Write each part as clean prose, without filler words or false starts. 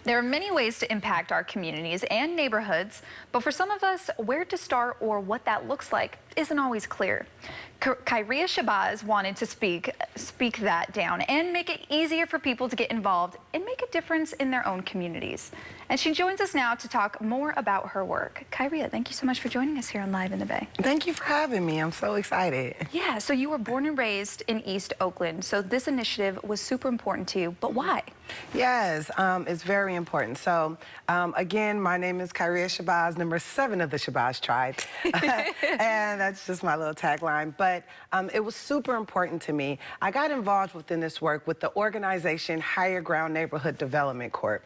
There are many ways to impact our communities and neighborhoods, but for some of us, where to start or what that looks like isn't always clear. Khariyyah Shabazz wanted to speak that down and make it easier for people to get involved and make a difference in their own communities. And she joins us now to talk more about her work. Khariyyah, thank you so much for joining us here on Live in the Bay. Thank you for having me. I'm so excited. Yeah, so you were born and raised in East Oakland, so this initiative was super important to you, but why? Yes, it's very important. So, again, my name is Khariyyah Shabazz, number 7 of the Shabazz tribe. And that's just my little tagline. But it was super important to me. I got involved within this work with the organization Higher Ground Neighborhood Development Corp.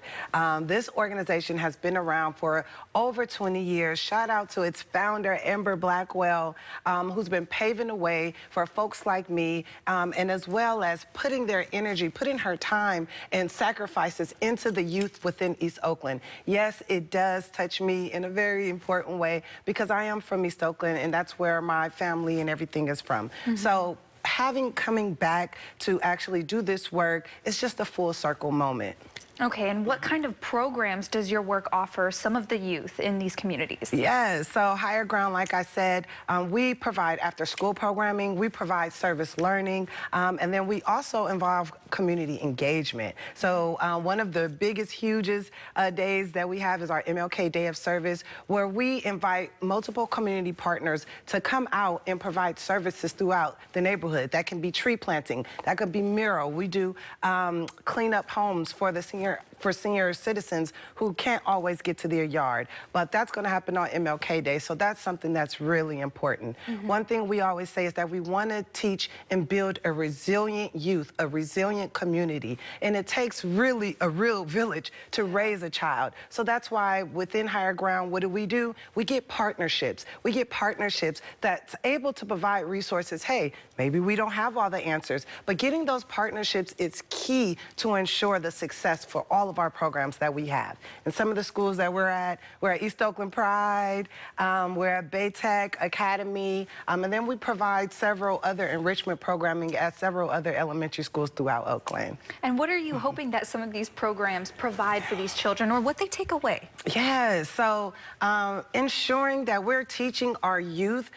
This organization has been around for over 20 years. Shout out to its founder, Amber Blackwell, who's been paving the way for folks like me, and as well as putting their energy, putting her time and sacrifices into the youth within East Oakland. Yes, it does touch me in a very important way because I am from East Oakland and that's where my family and everything is from. So coming back to actually do this work, it's just a full circle moment. Okay, and what kind of programs does your work offer some of the youth in these communities? Yes, so Higher Ground, like I said, we provide after-school programming, we provide service learning, and then we also involve community engagement. So one of the biggest, hugest days that we have is our MLK Day of Service, where we invite multiple community partners to come out and provide services throughout the neighborhood. That can be tree planting, that could be mural. We do clean up homes for the senior citizens who can't always get to their yard. But that's going to happen on MLK Day, so that's something that's really important. One thing we always say is that we want to teach and build a resilient youth, a resilient community, and it takes really a real village to raise a child. So that's why within Higher Ground, what do? We get partnerships. We get partnerships that's able to provide resources. Hey, maybe we don't have all the answers, but getting those partnerships is key to ensure the success for all of our programs that we have. And some of the schools that we're at East Oakland Pride, we're at Baytech Academy, and then we provide several other enrichment programming at several other elementary schools throughout Oakland. And what are you hoping that some of these programs provide for these children, or what they take away? Yes, so ensuring that we're teaching our youth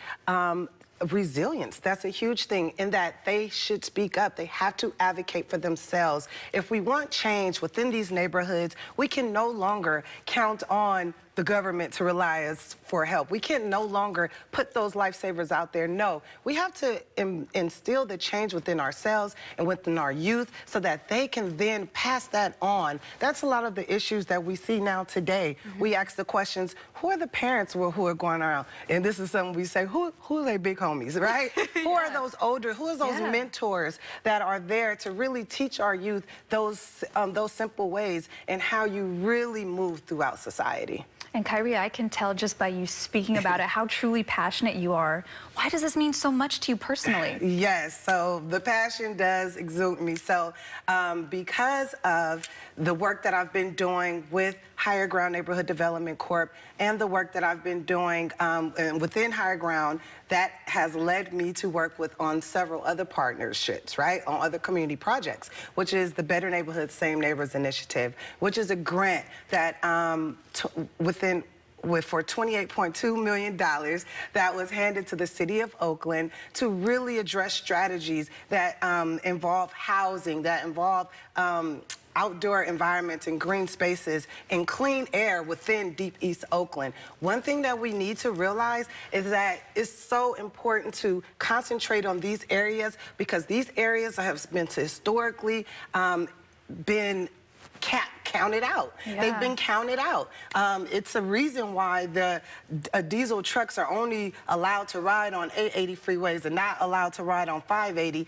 resilience. That's a huge thing in that they should speak up. They have to advocate for themselves. If we want change within these neighborhoods, we can no longer count on the government to rely us for help. We can no longer put those lifesavers out there. No, we have to instill the change within ourselves and within our youth so that they can then pass that on. That's a lot of the issues that we see now today. We ask the questions, who are the parents who are going around? And this is something we say, who are they big homies, right? Who are those older, who are those mentors that are there to really teach our youth those simple ways and how you really move throughout society? And Khariyyah, I can tell just by you speaking about it how truly passionate you are. Why does this mean so much to you personally? Yes, so the passion does exude me. So because of the work that I've been doing with Higher Ground Neighborhood Development Corp and the work that I've been doing within Higher Ground, that has led me to work on several other partnerships, right, on other community projects, which is the Better Neighborhoods, Same Neighbors Initiative, which is a grant that for $28.2 million that was handed to the city of Oakland to really address strategies that involve housing, that involve outdoor environments and green spaces and clean air within deep East Oakland. One thing that we need to realize is that it's so important to concentrate on these areas because these areas have been historically been counted out. They've been counted out. It's a reason why the diesel trucks are only allowed to ride on 880 freeways and not allowed to ride on 580.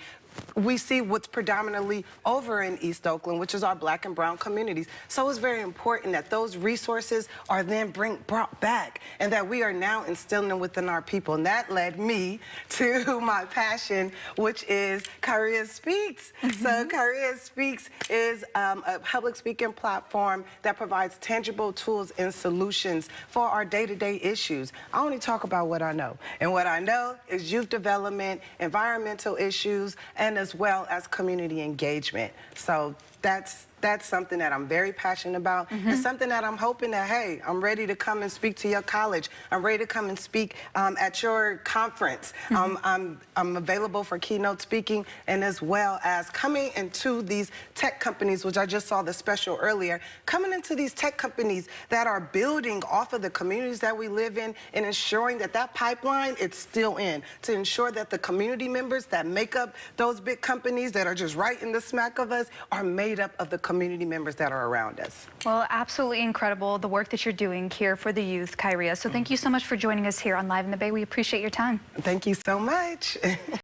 We see what's predominantly over in East Oakland, which is our Black and brown communities. So it's very important that those resources are then brought back and that we are now instilling them within our people. And that led me to my passion, which is Khariyyah Speaks. So Khariyyah Speaks is a public speaking platform that provides tangible tools and solutions for our day-to-day issues. I only talk about what I know. And what I know is youth development, environmental issues, and as well as community engagement. So that's something that I'm very passionate about, and something that I'm hoping that, hey, I'm ready to come and speak to your college. I'm ready to come and speak at your conference. I'm available for keynote speaking, and as well as coming into these tech companies, which I just saw the special earlier, coming into these tech companies that are building off of the communities that we live in and ensuring that that pipeline, it's still in, to ensure that the community members that make up those big companies that are just right in the smack of us are made up of the community members that are around us. Well, absolutely incredible, the work that you're doing here for the youth, Khariyyah. So thank you so much for joining us here on Live in the Bay. We appreciate your time. Thank you so much.